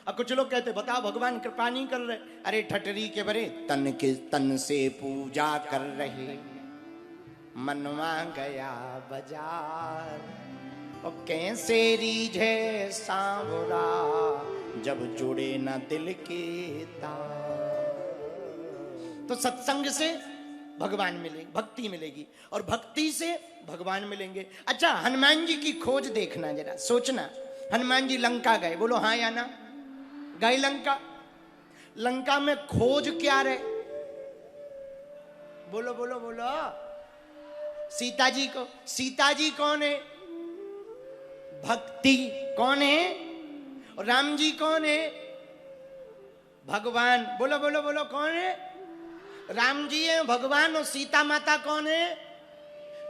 अब कुछ लोग कहते बताओ भगवान कृपा नहीं कर रहे, अरे ठटरी के बरे तन के तन से पूजा कर रहे, मनवा गया बाजार, और कैसे रीझे सांवरा जब जुड़े न दिल के तार। तो सत्संग से भगवान मिलेंगे, भक्ति मिलेगी, और भक्ति से भगवान मिलेंगे। अच्छा, हनुमान जी की खोज देखना, जरा सोचना। हनुमान जी लंका गए, बोलो हाँ या ना? गए लंका। लंका में खोज क्या रहे? बोलो बोलो बोलो। सीता जी को, सीता जी कौन है? भक्ति। कौन है? और राम जी कौन है? भगवान। बोलो बोलो बोलो, कौन है? राम जी है भगवान, और सीता माता कौन है?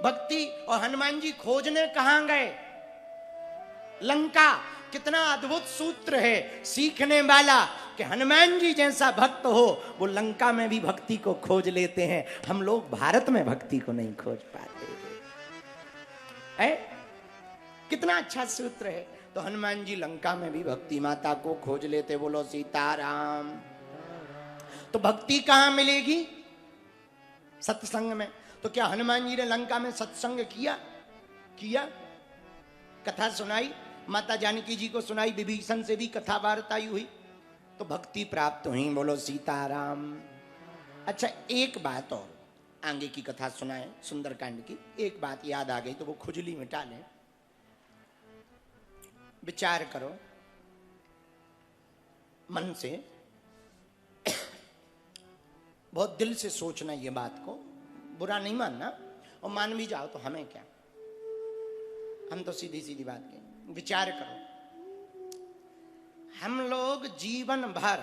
भक्ति। और हनुमान जी खोजने कहां गए? लंका। कितना अद्भुत सूत्र है सीखने वाला कि हनुमान जी जैसा भक्त हो वो लंका में भी भक्ति को खोज लेते हैं। हम लोग भारत में भक्ति को नहीं खोज पाते है। कितना अच्छा सूत्र है। तो हनुमान जी लंका में भी भक्ति माता को खोज लेते। बोलो सीताराम। तो भक्ति कहां मिलेगी? सत्संग में। तो क्या हनुमान जी ने लंका में सत्संग किया? किया। कथा सुनाई, माता जानकी जी को सुनाई, विभीषण से भी कथा वार्ता हुई, तो भक्ति प्राप्त हुई। बोलो सीताराम। अच्छा, एक बात और, आगे की कथा सुनाए सुंदरकांड की, एक बात याद आ गई तो वो खुजली मिटा लें। विचार करो मन से, बहुत दिल से सोचना ये बात को, बुरा नहीं मानना, और मान भी जाओ तो हमें क्या, हम तो सीधी सीधी बात कहें। विचार करो, हम लोग जीवन भर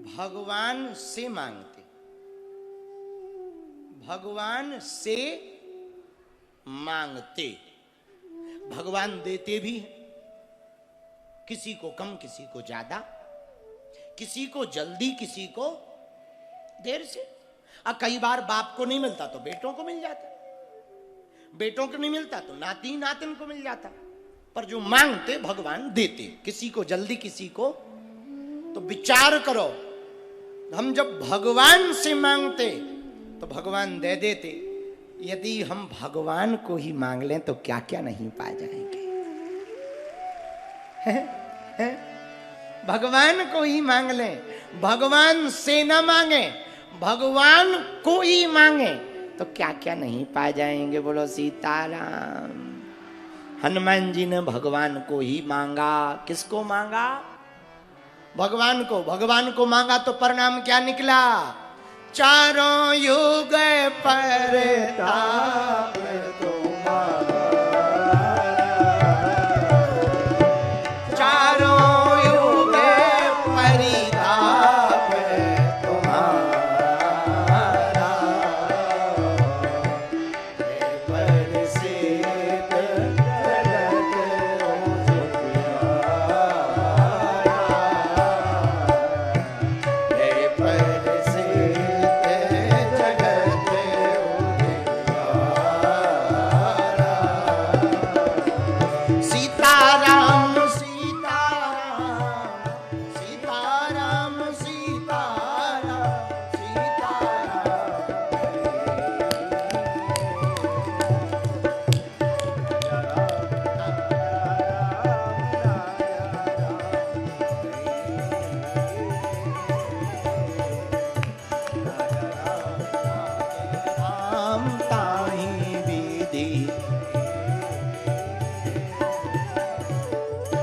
भगवान से मांगते, भगवान से मांगते, भगवान देते भी हैं, किसी को कम किसी को ज्यादा, किसी को जल्दी किसी को देर से। और कई बार बाप को नहीं मिलता तो बेटों को मिल जाता, बेटों को नहीं मिलता तो नाती नातिन को मिल जाता, पर जो मांगते भगवान देते, किसी को जल्दी किसी को। तो विचार करो, हम जब भगवान से मांगते तो भगवान दे देते, यदि हम भगवान को ही मांग लें तो क्या क्या नहीं पा जाएंगे। है? भगवान को ही मांग लें, भगवान से न मांगे, भगवान को ही मांगे तो क्या क्या नहीं पा जाएंगे। बोलो सीताराम। हनुमान जी ने भगवान को ही मांगा। किसको मांगा? भगवान को। भगवान को मांगा तो परिणाम क्या निकला? चारों युग परताप तुम्हारा, चारों युग परिताप तुम्हारा, परसित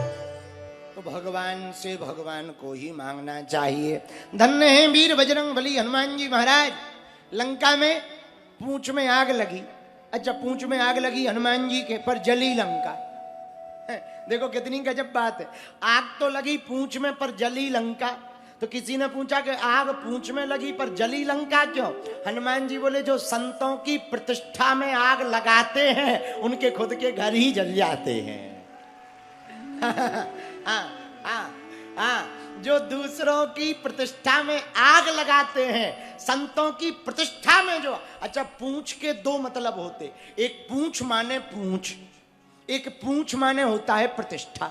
जगत से भगवान को ही मांगना चाहिए। धन्य है वीर बजरंगबली हनुमान जी महाराज। लंका में पूंछ में आग लगी। अच्छा, पूंछ में आग लगी हनुमान जी के, पर जली लंका। देखो कितनी गजब बात है। आग तो लगी पूंछ में पर जली लंका। तो किसी ने पूछा कि आग पूंछ में लगी पर जली लंका क्यों? हनुमान जी बोले जो संतों की प्रतिष्ठा में आग लगाते हैं उनके खुद के घर ही जल जाते हैं। जो दूसरों की प्रतिष्ठा में आग लगाते हैं, संतों की प्रतिष्ठा में जो। अच्छा, पूंछ के दो मतलब होते, एक पूंछ माने पूंछ, एक पूंछ माने होता है प्रतिष्ठा।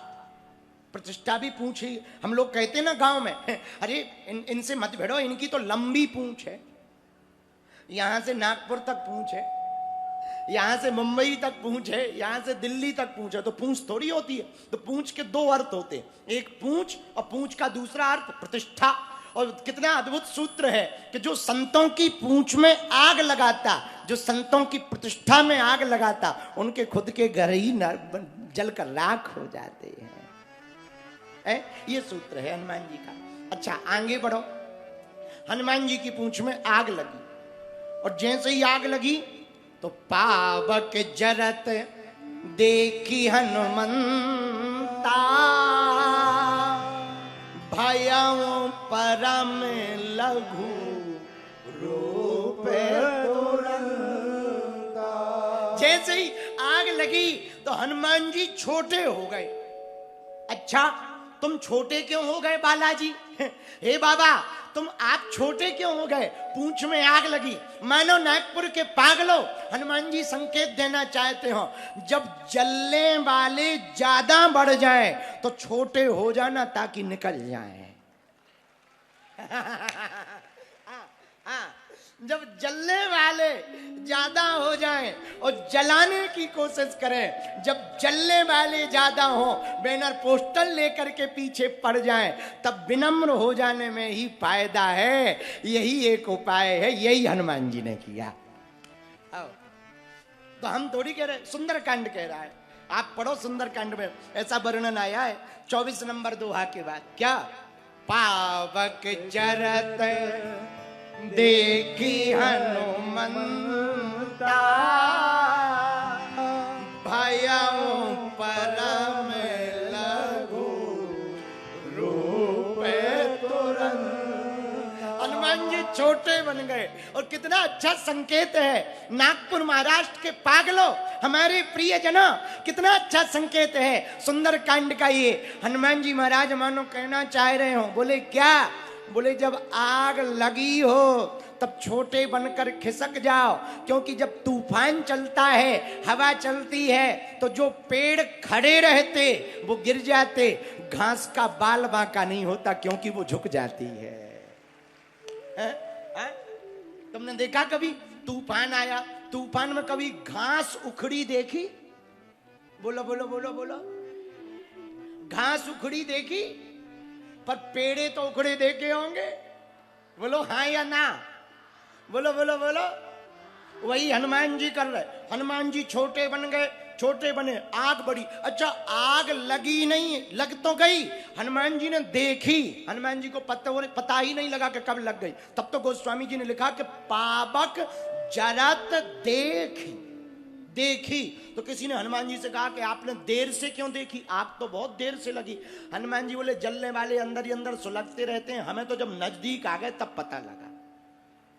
प्रतिष्ठा भी पूंछ ही। हम लोग कहते ना गांव में, अरे इनसे मत भिड़ो, इनकी तो लंबी पूंछ है, यहां से नागपुर तक पूंछ है, यहां से मुंबई तक पूंछ है, यहां से दिल्ली तक पूंछ है। तो पूंछ थोड़ी होती है। तो पूंछ के दो अर्थ होते हैं, एक पूंछ और पूंछ का दूसरा अर्थ प्रतिष्ठा। और कितना अद्भुत सूत्र है कि जो संतों की पूंछ में आग लगाता, जो संतों की प्रतिष्ठा में आग लगाता, उनके खुद के घर ही जलकर राख हो जाते हैं। ये सूत्र है हनुमान जी का। अच्छा आगे बढ़ो। हनुमान जी की पूंछ में आग लगी, और जैसे ही आग लगी तो पावक जरत देखी हनुमंता, भयं परम लघु रूप तुरंता। जैसे ही आग लगी तो हनुमान जी छोटे हो गए। अच्छा तुम छोटे क्यों हो गए बालाजी? हे बाबा तुम आप छोटे क्यों हो गए? पूंछ में आग लगी। मानो नागपुर के पागलों, हनुमान जी संकेत देना चाहते हो, जब जलने वाले ज्यादा बढ़ जाए तो छोटे हो जाना ताकि निकल जाए। जब जलने वाले ज्यादा हो जाएं और जलाने की कोशिश करें, जब जलने वाले ज्यादा हो, बैनर पोस्टर लेकर के पीछे पड़ जाएं, तब विनम्र हो जाने में ही फायदा है। यही एक उपाय है, यही हनुमान जी ने किया। तो हम थोड़ी कह रहे, सुंदरकांड कह रहा है, आप पढ़ो सुंदरकांड में ऐसा वर्णन आया है 24 नंबर दोहा के बाद। क्या? पावक जरत देखी हनुमंता, भयं परम लघु रूप तुरंत। हनुमान जी छोटे बन गए, और कितना अच्छा संकेत है। नागपुर महाराष्ट्र के पागलों, हमारे प्रिय जनों, कितना अच्छा संकेत है सुंदरकांड का ये। हनुमान जी महाराज मानो कहना चाह रहे हो। बोले क्या? बोले जब आग लगी हो तब छोटे बनकर खिसक जाओ, क्योंकि जब तूफान चलता है, हवा चलती है, तो जो पेड़ खड़े रहते वो गिर जाते, घास का बाल बांका नहीं होता क्योंकि वो झुक जाती है। तुमने देखा कभी तूफान आया, तूफान में कभी घास उखड़ी देखी? बोलो बोलो बोलो बोलो। घास उखड़ी देखी? पर पेड़े तो उखड़े देखे होंगे। बोलो हाँ या ना? बोलो बोलो बोलो। वही हनुमान जी कर रहे। हनुमान जी छोटे बन गए, छोटे बने, आग बढ़ी। अच्छा आग लगी नहीं, लग तो गई, हनुमान जी ने देखी। हनुमान जी को पता ही नहीं लगा कि कब लग गई। तब तो गोस्वामी जी ने लिखा कि पावक जरत देखी। तो किसी ने हनुमान जी से कहा कि आपने देर से क्यों देखी? आग तो बहुत देर से लगी। हनुमान जी बोले जलने वाले अंदर ही अंदर सुलगते रहते हैं, हमें तो जब नजदीक आ गए तब पता लगा।